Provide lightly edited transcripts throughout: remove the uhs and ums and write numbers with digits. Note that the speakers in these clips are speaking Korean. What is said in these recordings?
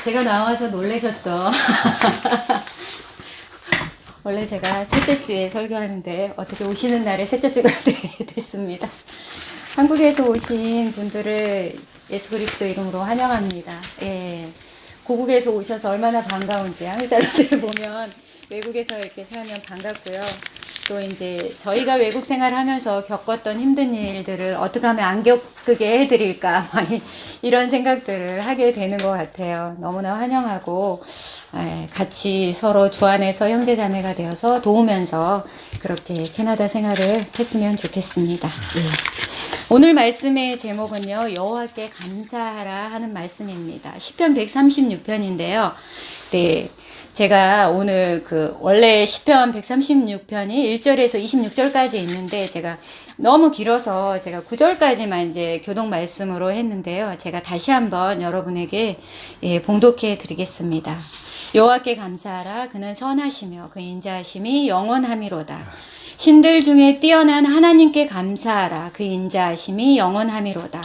제가 나와서 놀라셨죠? 원래 제가 셋째 주에 설교하는데 어떻게 오시는 날에 셋째 주가 됐습니다. 한국에서 오신 분들을 예수 그리스도 이름으로 환영합니다. 예. 고국에서 오셔서 얼마나 반가운지 한국 사람들 보면 외국에서 이렇게 살면 반갑고요. 또 이제 저희가 외국 생활하면서 겪었던 힘든 일들을 어떻게 하면 안 겪게 해드릴까 이런 생각들을 하게 되는 것 같아요. 너무나 환영하고 같이 서로 주 안에서 형제자매가 되어서 도우면서 그렇게 캐나다 생활을 했으면 좋겠습니다. 예. 오늘 말씀의 제목은요, 여호와께 감사하라 하는 말씀입니다. 시편 136편인데요. 네. 제가 오늘 원래 시편 136편이 1절에서 26절까지 있는데 제가 너무 길어서 제가 9절까지만 이제 교독 말씀으로 했는데요. 제가 다시 한번 여러분에게 봉독해 드리겠습니다. 여호와께 감사하라. 그는 선하시며 그 인자하심이 영원함이로다. 신들 중에 뛰어난 하나님께 감사하라. 그 인자하심이 영원함이로다.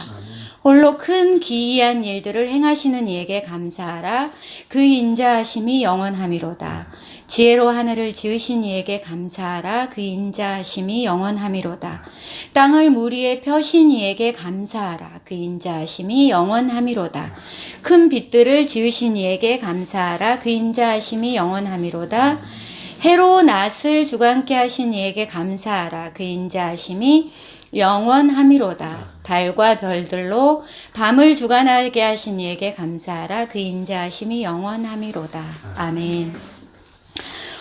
홀로 큰 기이한 일들을 행하시는 이에게 감사하라. 그 인자하심이 영원함이로다. 지혜로 하늘을 지으신 이에게 감사하라. 그 인자하심이 영원함이로다. 땅을 물 위에 펴신 이에게 감사하라. 그 인자하심이 영원함이로다. 큰 빛들을 지으신 이에게 감사하라. 그 인자하심이 영원함이로다. 해로 낫을 주관케 하신 이에게 감사하라. 그 인자하심이 영원함이로다. 달과 별들로 밤을 주관하게 하신 이에게 감사하라. 그 인자하심이 영원함이로다. 아멘.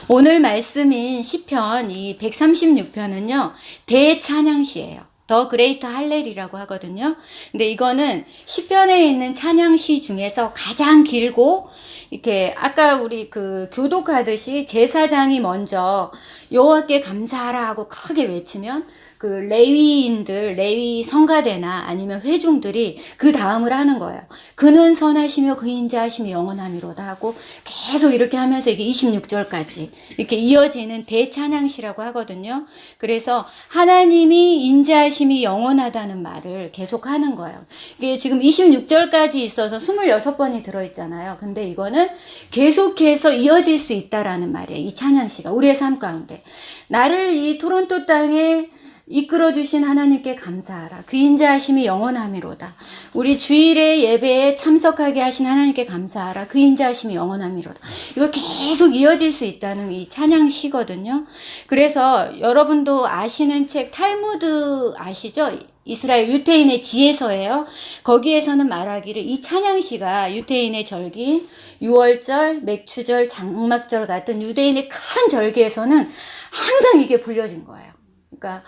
오늘 말씀인 시편 이 136편은요. 대찬양시예요. 더 그레이터 할렐이라고 하거든요. 근데 이거는 시편에 있는 찬양시 중에서 가장 길고 이렇게 아까 우리 교독하듯이 제사장이 먼저 여호와께 감사하라 하고 크게 외치면 레위인들, 레위 성가대나 아니면 회중들이 그 다음을 하는 거예요. 그는 선하시며 그 인자하심이 영원함이로다 하고 계속 이렇게 하면서 이게 26절까지 이렇게 이어지는 대찬양시라고 하거든요. 그래서 하나님이 인자하심이 영원하다는 말을 계속 하는 거예요. 이게 지금 26절까지 있어서 26번이 들어있잖아요. 근데 이거는 계속해서 이어질 수 있다라는 말이에요. 이 찬양시가 우리의 삶 가운데. 나를 이 토론토 땅에 이끌어주신 하나님께 감사하라. 그 인자하심이 영원함이로다. 우리 주일의 예배에 참석하게 하신 하나님께 감사하라. 그 인자하심이 영원함이로다. 이거 계속 이어질 수 있다는 이 찬양시거든요. 그래서 여러분도 아시는 책 탈무드 아시죠? 이스라엘 유태인의 지혜서예요. 거기에서는 말하기를 이 찬양시가 유태인의 절기인 유월절, 맥추절, 장막절 같은 유대인의 큰 절기에서는 항상 이게 불려진 거예요. 그러니까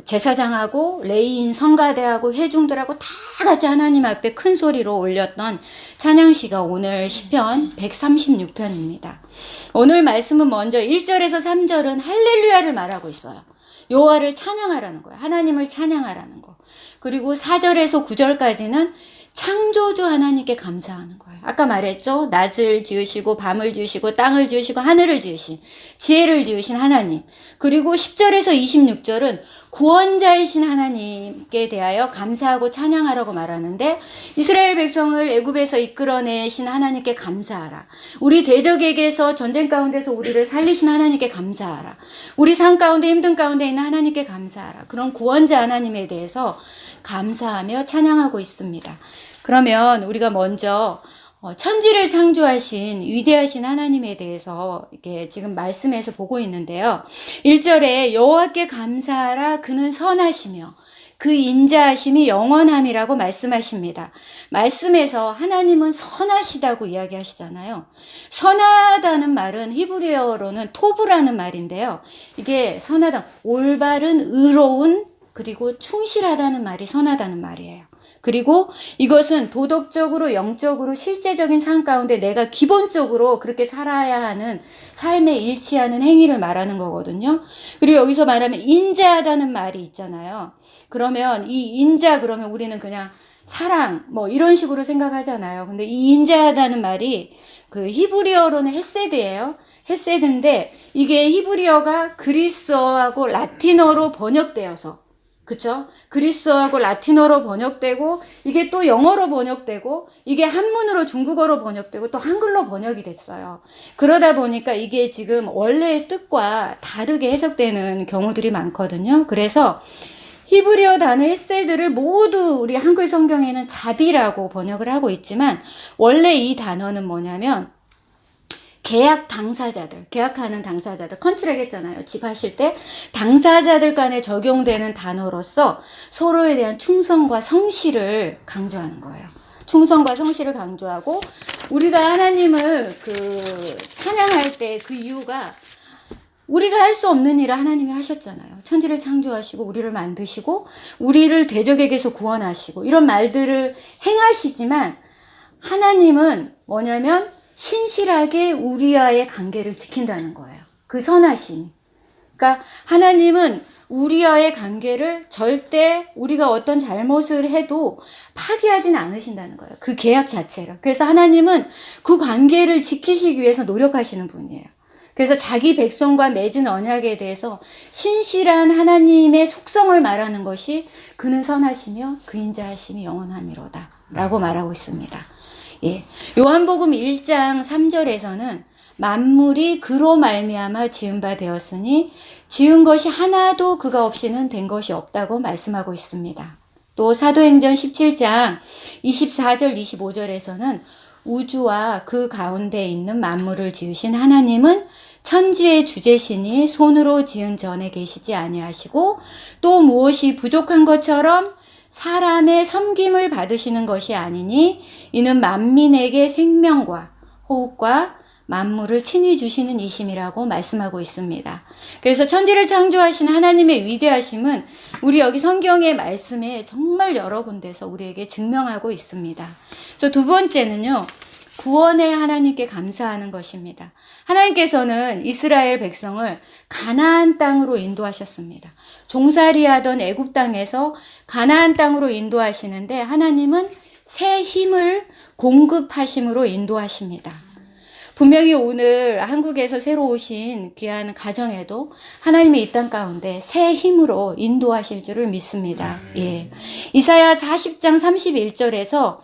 제사장하고 레위인 성가대하고 회중들하고 다 같이 하나님 앞에 큰 소리로 올렸던 찬양시가 오늘 시편 136편입니다. 오늘 말씀은 먼저 1절에서 3절은 할렐루야를 말하고 있어요. 여호와를 찬양하라는 거예요. 하나님을 찬양하라는 거. 그리고 4절에서 9절까지는 창조주 하나님께 감사하는 거예요. 아까 말했죠. 낮을 지으시고 밤을 지으시고 땅을 지으시고 하늘을 지으신 지혜를 지으신 하나님. 그리고 10절에서 26절은 구원자이신 하나님께 대하여 감사하고 찬양하라고 말하는데 이스라엘 백성을 애굽에서 이끌어내신 하나님께 감사하라. 우리 대적에게서 전쟁 가운데서 우리를 살리신 하나님께 감사하라. 우리 삶 가운데 힘든 가운데 있는 하나님께 감사하라. 그런 구원자 하나님에 대해서 감사하며 찬양하고 있습니다. 그러면 우리가 먼저 천지를 창조하신 위대하신 하나님에 대해서 이렇게 지금 말씀에서 보고 있는데요. 1절에 여호와께 감사하라. 그는 선하시며 그 인자하심이 영원함이라고 말씀하십니다. 말씀에서 하나님은 선하시다고 이야기하시잖아요. 선하다는 말은 히브리어로는 토브라는 말인데요. 이게 선하다, 올바른, 의로운, 그리고 충실하다는 말이 선하다는 말이에요. 그리고 이것은 도덕적으로, 영적으로, 실제적인 삶 가운데 내가 기본적으로 그렇게 살아야 하는 삶에 일치하는 행위를 말하는 거거든요. 그리고 여기서 말하면 인자하다는 말이 있잖아요. 그러면 이 인자 그러면 우리는 그냥 사랑 이런 식으로 생각하잖아요. 근데 이 인자하다는 말이 히브리어로는 헤세드예요. 헤세드인데 이게 히브리어가 그리스어하고 라틴어로 번역되어서 그쵸? 그리스어하고 라틴어로 번역되고 이게 또 영어로 번역되고 이게 한문으로 중국어로 번역되고 또 한글로 번역이 됐어요. 그러다 보니까 이게 지금 원래의 뜻과 다르게 해석되는 경우들이 많거든요. 그래서 히브리어 단어 헤세드를 모두 우리 한글 성경에는 자비라고 번역을 하고 있지만 원래 이 단어는 뭐냐면 계약 당사자들, 계약하는 당사자들, 컨트랙 했잖아요. 집 하실 때 당사자들 간에 적용되는 단어로서 서로에 대한 충성과 성실을 강조하는 거예요. 충성과 성실을 강조하고 우리가 하나님을 찬양할 때 그 이유가 우리가 할 수 없는 일을 하나님이 하셨잖아요. 천지를 창조하시고 우리를 만드시고 우리를 대적에게서 구원하시고 이런 말들을 행하시지만 하나님은 뭐냐면 신실하게 우리와의 관계를 지킨다는 거예요. 그 선하심이. 그러니까 하나님은 우리와의 관계를 절대 우리가 어떤 잘못을 해도 파기하지는 않으신다는 거예요. 그 계약 자체를. 그래서 하나님은 그 관계를 지키시기 위해서 노력하시는 분이에요. 그래서 자기 백성과 맺은 언약에 대해서 신실한 하나님의 속성을 말하는 것이 그는 선하시며 그 인자하심이 영원함이로다 라고 말하고 있습니다. 예. 요한복음 1장 3절에서는 만물이 그로 말미암아 지은 바 되었으니 지은 것이 하나도 그가 없이는 된 것이 없다고 말씀하고 있습니다. 또 사도행전 17장 24절 25절에서는 우주와 그 가운데 있는 만물을 지으신 하나님은 천지의 주제시니 손으로 지은 전에 계시지 아니하시고 또 무엇이 부족한 것처럼 사람의 섬김을 받으시는 것이 아니니 이는 만민에게 생명과 호흡과 만물을 친히 주시는 이심이라고 말씀하고 있습니다. 그래서 천지를 창조하신 하나님의 위대하심은 우리 여기 성경의 말씀에 정말 여러 군데서 우리에게 증명하고 있습니다. 그래서 두 번째는요. 구원의 하나님께 감사하는 것입니다. 하나님께서는 이스라엘 백성을 가나안 땅으로 인도하셨습니다. 종살이하던 애굽 땅에서 가나안 땅으로 인도하시는데 하나님은 새 힘을 공급하심으로 인도하십니다. 분명히 오늘 한국에서 새로 오신 귀한 가정에도 하나님의 이 땅 가운데 새 힘으로 인도하실 줄을 믿습니다. 예. 이사야 40장 31절에서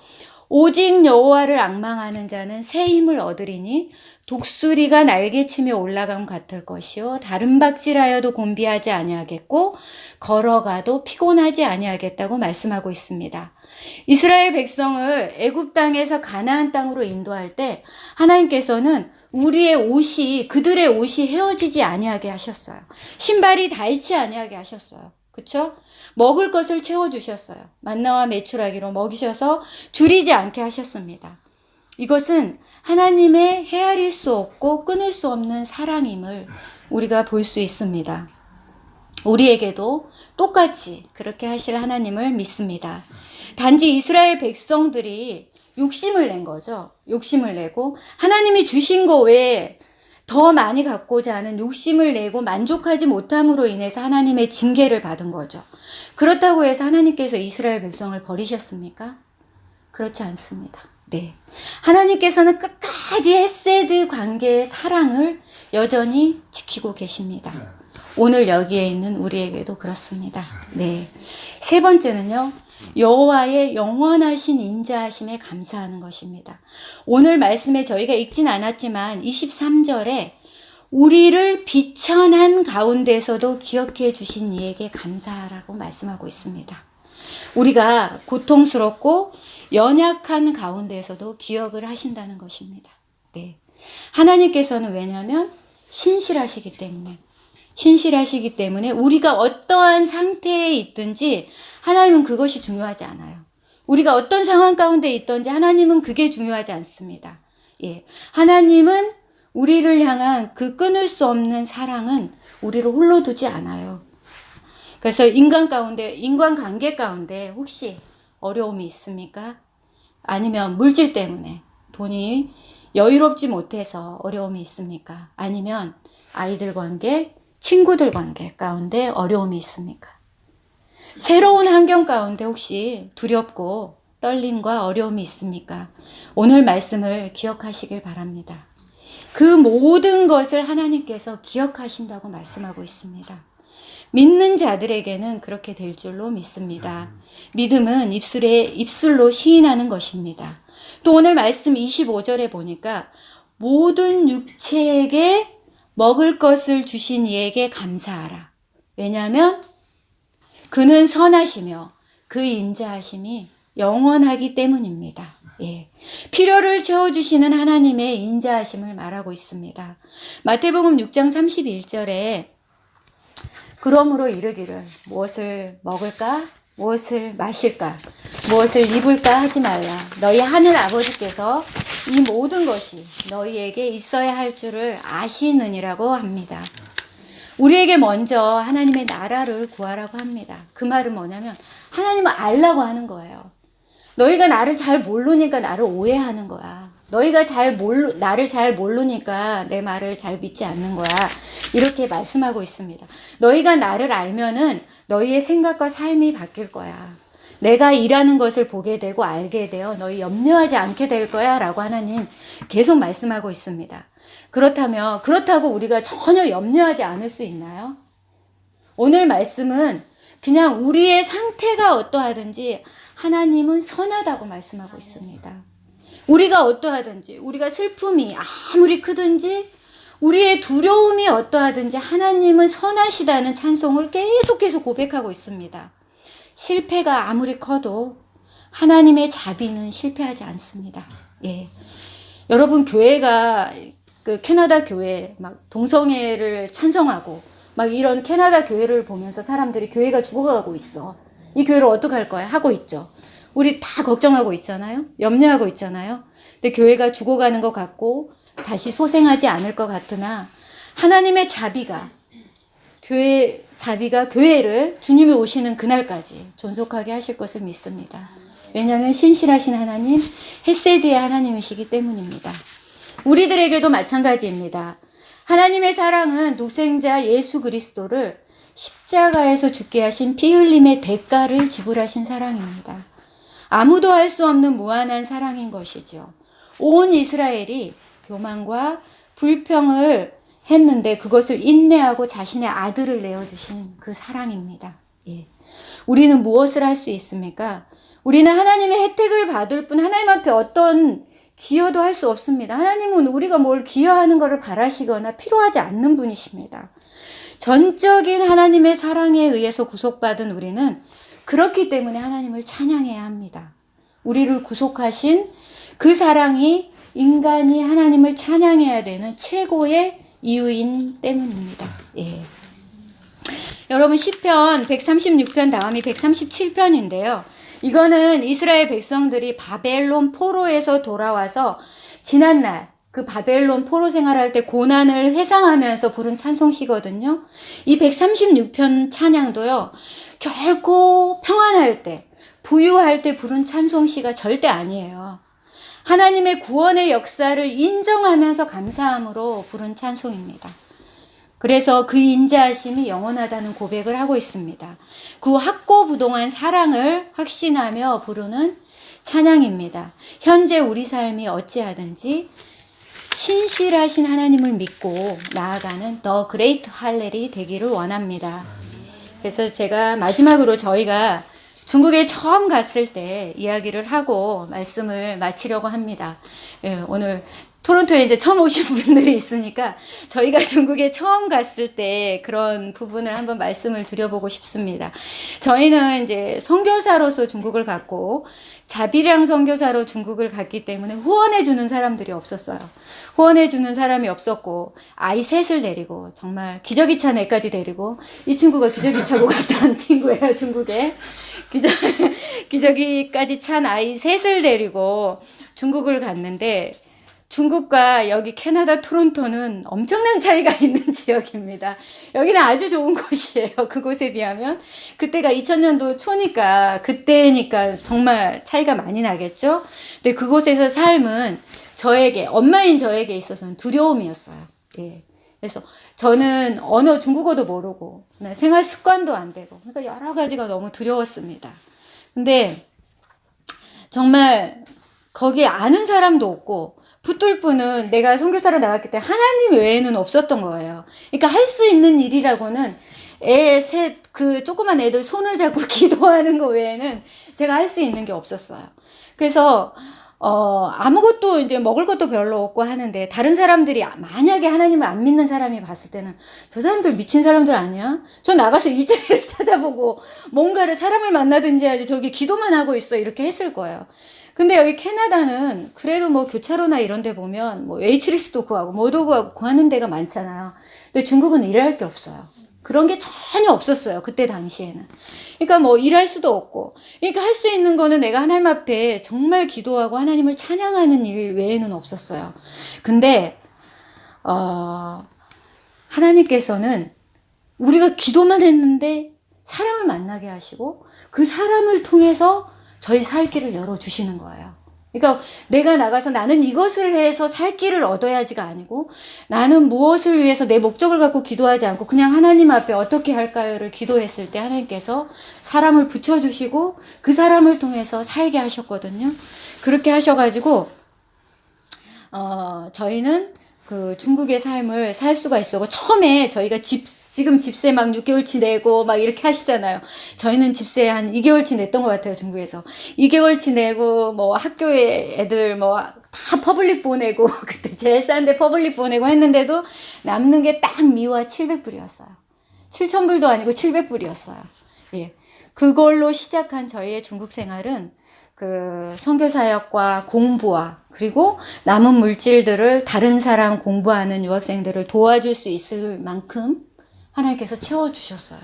오직 여호와를 앙망하는 자는 새 힘을 얻으리니 독수리가 날개치며 올라감 같을 것이요 다른 박질하여도 곤비하지 아니하겠고 걸어가도 피곤하지 아니하겠다고 말씀하고 있습니다. 이스라엘 백성을 애굽 땅에서 가나안 땅으로 인도할 때 하나님께서는 그들의 옷이 헤어지지 아니하게 하셨어요. 신발이 닳지 아니하게 하셨어요. 그렇죠? 먹을 것을 채워주셨어요. 만나와 메추라기로 먹이셔서 줄이지 않게 하셨습니다. 이것은 하나님의 헤아릴 수 없고 끊을 수 없는 사랑임을 우리가 볼 수 있습니다. 우리에게도 똑같이 그렇게 하실 하나님을 믿습니다. 단지 이스라엘 백성들이 욕심을 낸 거죠. 욕심을 내고 하나님이 주신 거 외에 더 많이 갖고자 하는 욕심을 내고 만족하지 못함으로 인해서 하나님의 징계를 받은 거죠. 그렇다고 해서 하나님께서 이스라엘 백성을 버리셨습니까? 그렇지 않습니다. 네. 하나님께서는 끝까지 헤세드 관계의 사랑을 여전히 지키고 계십니다. 오늘 여기에 있는 우리에게도 그렇습니다. 네. 세 번째는요. 여호와의 영원하신 인자하심에 감사하는 것입니다. 오늘 말씀에 저희가 읽진 않았지만 23절에 우리를 비천한 가운데서도 기억해 주신 이에게 감사하라고 말씀하고 있습니다. 우리가 고통스럽고 연약한 가운데서도 기억을 하신다는 것입니다. 네. 하나님께서는 왜냐하면 신실하시기 때문에 우리가 어떠한 상태에 있든지 하나님은 그것이 중요하지 않아요. 우리가 어떤 상황 가운데 있든지 하나님은 그게 중요하지 않습니다. 예. 하나님은 우리를 향한 그 끊을 수 없는 사랑은 우리를 홀로 두지 않아요. 그래서 인간관계 가운데 혹시 어려움이 있습니까? 아니면 물질 때문에 돈이 여유롭지 못해서 어려움이 있습니까? 아니면 아이들 관계, 친구들 관계 가운데 어려움이 있습니까? 새로운 환경 가운데 혹시 두렵고 떨림과 어려움이 있습니까? 오늘 말씀을 기억하시길 바랍니다. 그 모든 것을 하나님께서 기억하신다고 말씀하고 있습니다. 믿는 자들에게는 그렇게 될 줄로 믿습니다. 믿음은 입술로 시인하는 것입니다. 또 오늘 말씀 25절에 보니까 모든 육체에게 먹을 것을 주신 이에게 감사하라. 왜냐하면 그는 선하시며 그 인자하심이 영원하기 때문입니다. 예. 필요를 채워주시는 하나님의 인자하심을 말하고 있습니다. 마태복음 6장 31절에 그러므로 이르기를 무엇을 먹을까? 무엇을 마실까? 무엇을 입을까? 하지 말라. 너희 하늘 아버지께서 이 모든 것이 너희에게 있어야 할 줄을 아시느니라고 합니다. 우리에게 먼저 하나님의 나라를 구하라고 합니다. 그 말은 뭐냐면 하나님을 알라고 하는 거예요. 너희가 나를 잘 모르니까 나를 오해하는 거야. 너희가 나를 잘 모르니까 내 말을 잘 믿지 않는 거야. 이렇게 말씀하고 있습니다. 너희가 나를 알면은 너희의 생각과 삶이 바뀔 거야. 내가 일하는 것을 보게 되고 알게 되어 너희 염려하지 않게 될 거야 라고 하나님 계속 말씀하고 있습니다. 그렇다고 우리가 전혀 염려하지 않을 수 있나요? 오늘 말씀은 그냥 우리의 상태가 어떠하든지 하나님은 선하다고 말씀하고 있습니다. 우리가 어떠하든지, 우리가 슬픔이 아무리 크든지, 우리의 두려움이 어떠하든지 하나님은 선하시다는 찬송을 계속해서 고백하고 있습니다. 실패가 아무리 커도 하나님의 자비는 실패하지 않습니다. 예. 여러분, 교회가 그 캐나다 교회 막 동성애를 찬성하고 막 이런 캐나다 교회를 보면서 사람들이 교회가 죽어가고 있어. 이 교회를 어떡할 거야? 하고 있죠. 우리 다 걱정하고 있잖아요. 염려하고 있잖아요. 근데 교회가 죽어가는 것 같고 다시 소생하지 않을 것 같으나 하나님의 자비가 교회를 주님이 오시는 그날까지 존속하게 하실 것을 믿습니다. 왜냐하면 신실하신 하나님, 헤세드의 하나님이시기 때문입니다. 우리들에게도 마찬가지입니다. 하나님의 사랑은 독생자 예수 그리스도를 십자가에서 죽게 하신 피 흘림의 대가를 지불하신 사랑입니다. 아무도 할 수 없는 무한한 사랑인 것이죠. 온 이스라엘이 교만과 불평을 했는데 그것을 인내하고 자신의 아들을 내어주신 그 사랑입니다. 예. 우리는 무엇을 할 수 있습니까? 우리는 하나님의 혜택을 받을 뿐 하나님 앞에 어떤 기여도 할 수 없습니다. 하나님은 우리가 뭘 기여하는 것을 바라시거나 필요하지 않는 분이십니다. 전적인 하나님의 사랑에 의해서 구속받은 우리는 그렇기 때문에 하나님을 찬양해야 합니다. 우리를 구속하신 그 사랑이 인간이 하나님을 찬양해야 되는 최고의 이유인 때문입니다. 예. 여러분 시편 136편 다음이 137편인데요. 이거는 이스라엘 백성들이 바벨론 포로에서 돌아와서 지난날 그 바벨론 포로 생활할 때 고난을 회상하면서 부른 찬송시거든요. 이 136편 찬양도요. 결코 평안할 때, 부유할 때 부른 찬송시가 절대 아니에요. 하나님의 구원의 역사를 인정하면서 감사함으로 부른 찬송입니다. 그래서 그 인자하심이 영원하다는 고백을 하고 있습니다. 그 확고부동한 사랑을 확신하며 부르는 찬양입니다. 현재 우리 삶이 어찌하든지 신실하신 하나님을 믿고 나아가는 더 그레이트 할렐이 되기를 원합니다. 그래서 제가 마지막으로 저희가 중국에 처음 갔을 때 이야기를 하고 말씀을 마치려고 합니다. 예, 오늘 토론토에 이제 처음 오신 분들이 있으니까 저희가 중국에 처음 갔을 때 그런 부분을 한번 말씀을 드려보고 싶습니다. 저희는 이제 선교사로서 중국을 갔고 자비량 선교사로 중국을 갔기 때문에 후원해주는 사람들이 없었어요. 후원해주는 사람이 없었고 아이 셋을 데리고 정말 기저귀 찬 애까지 데리고 이 친구가 기저귀 차고 갔다 온 친구예요. 중국에 기저귀까지 찬 아이 셋을 데리고 중국을 갔는데 중국과 여기 캐나다 토론토는 엄청난 차이가 있는 지역입니다. 여기는 아주 좋은 곳이에요. 그곳에 비하면. 그때가 2000년도 초니까 그때니까 정말 차이가 많이 나겠죠. 근데 그곳에서 삶은 엄마인 저에게 있어서는 두려움이었어요. 예. 그래서 저는 중국어도 모르고 생활 습관도 안 되고 그러니까 여러 가지가 너무 두려웠습니다. 근데 정말 거기 아는 사람도 없고 붙들 분은 내가 선교사로 나갔기 때문에 하나님 외에는 없었던 거예요. 그러니까 할 수 있는 일이라고는 그 조그만 애들 손을 잡고 기도하는 거 외에는 제가 할 수 있는 게 없었어요. 그래서 아무것도 이제 먹을 것도 별로 없고 하는데 다른 사람들이 만약에 하나님을 안 믿는 사람이 봤을 때는 저 사람들 미친 사람들 아니야? 저 나가서 일자리를 찾아보고 뭔가를 사람을 만나든지 해야지 저기 기도만 하고 있어 이렇게 했을 거예요. 근데 여기 캐나다는 그래도 뭐 교차로나 이런 데 보면 뭐 웨이트리스도 구하고 뭐도 구하고 구하는 데가 많잖아요. 근데 중국은 일할 게 없어요. 그런 게 전혀 없었어요. 그때 당시에는. 그러니까 뭐 일할 수도 없고. 그러니까 할 수 있는 거는 내가 하나님 앞에 정말 기도하고 하나님을 찬양하는 일 외에는 없었어요. 근데 하나님께서는 우리가 기도만 했는데 사람을 만나게 하시고 그 사람을 통해서 저희 살 길을 열어주시는 거예요. 그러니까 내가 나가서 나는 이것을 해서 살 길을 얻어야지가 아니고 나는 무엇을 위해서 내 목적을 갖고 기도하지 않고 그냥 하나님 앞에 어떻게 할까요를 기도했을 때 하나님께서 사람을 붙여주시고 그 사람을 통해서 살게 하셨거든요. 그렇게 하셔가지고 저희는 그 중국의 삶을 살 수가 있었고 처음에 저희가 지금 집세 막 6개월치 내고 막 이렇게 하시잖아요. 저희는 집세 한 2개월치 냈던 것 같아요, 중국에서. 2개월치 내고 뭐 학교에 애들 뭐 다 퍼블릭 보내고 그때 제일 싼데 퍼블릭 보내고 했는데도 남는 게 딱 미화 700불이었어요. 7,000불도 아니고 700불이었어요. 예. 그걸로 시작한 저희의 중국 생활은 그 선교사역과 공부와 그리고 남은 물질들을 다른 사람 공부하는 유학생들을 도와줄 수 있을 만큼 하나님께서 채워주셨어요.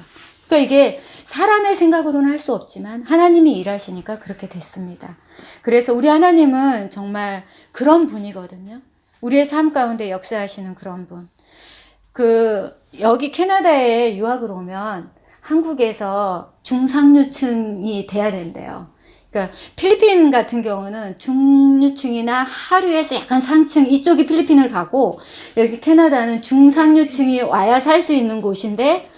그러니까 이게 사람의 생각으로는 할 수 없지만 하나님이 일하시니까 그렇게 됐습니다. 그래서 우리 하나님은 정말 그런 분이거든요. 우리의 삶 가운데 역사하시는 그런 분. 여기 캐나다에 유학을 오면 한국에서 중상류층이 돼야 된대요. 그러니까 필리핀 같은 경우는 중류층이나 하류에서 약간 상층 이쪽이 필리핀을 가고 여기 캐나다는 중상류층이 와야 살 수 있는 곳인데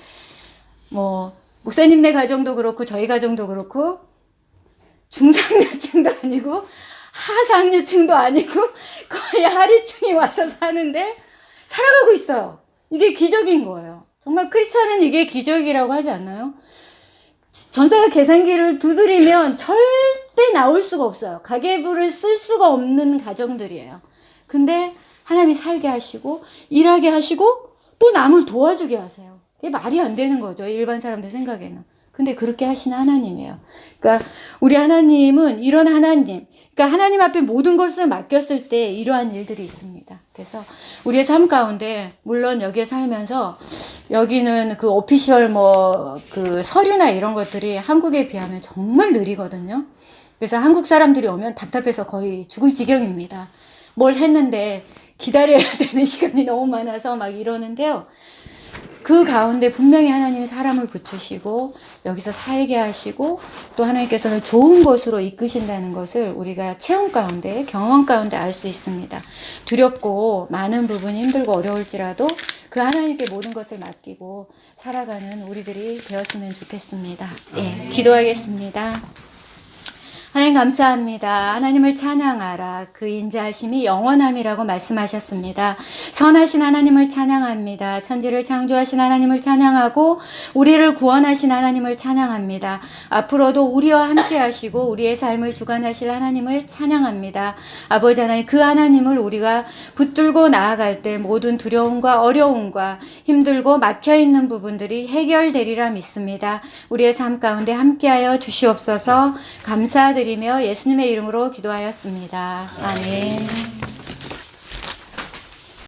뭐 목사님네 가정도 그렇고 저희 가정도 그렇고 중상류층도 아니고 하상류층도 아니고 거의 하류층이 와서 사는데 살아가고 있어요. 이게 기적인 거예요. 정말 크리스천은 이게 기적이라고 하지 않나요? 전세가 계산기를 두드리면 절대 나올 수가 없어요. 가계부를 쓸 수가 없는 가정들이에요. 근데 하나님이 살게 하시고 일하게 하시고 또 남을 도와주게 하세요. 이게 말이 안 되는 거죠. 일반 사람들 생각에는. 근데 그렇게 하시는 하나님이에요. 그러니까 우리 하나님은 이런 하나님, 그러니까 하나님 앞에 모든 것을 맡겼을 때 이러한 일들이 있습니다. 그래서 우리의 삶 가운데 물론 여기에 살면서 여기는 그 오피셜 그 서류나 이런 것들이 한국에 비하면 정말 느리거든요. 그래서 한국 사람들이 오면 답답해서 거의 죽을 지경입니다. 뭘 했는데 기다려야 되는 시간이 너무 많아서 막 이러는데요. 그 가운데 분명히 하나님이 사람을 붙이시고 여기서 살게 하시고 또 하나님께서는 좋은 것으로 이끄신다는 것을 우리가 체험 가운데 경험 가운데 알 수 있습니다. 두렵고 많은 부분이 힘들고 어려울지라도 그 하나님께 모든 것을 맡기고 살아가는 우리들이 되었으면 좋겠습니다. 예, 기도하겠습니다. 하나님 감사합니다. 하나님을 찬양하라. 그 인자하심이 영원함이라고 말씀하셨습니다. 선하신 하나님을 찬양합니다. 천지를 창조하신 하나님을 찬양하고 우리를 구원하신 하나님을 찬양합니다. 앞으로도 우리와 함께 하시고 우리의 삶을 주관하실 하나님을 찬양합니다. 아버지 하나님, 그 하나님을 우리가 붙들고 나아갈 때 모든 두려움과 어려움과 힘들고 막혀있는 부분들이 해결되리라 믿습니다. 우리의 삶 가운데 함께하여 주시옵소서. 감사드리며 예수님의 이름으로 기도하였습니다. 아멘.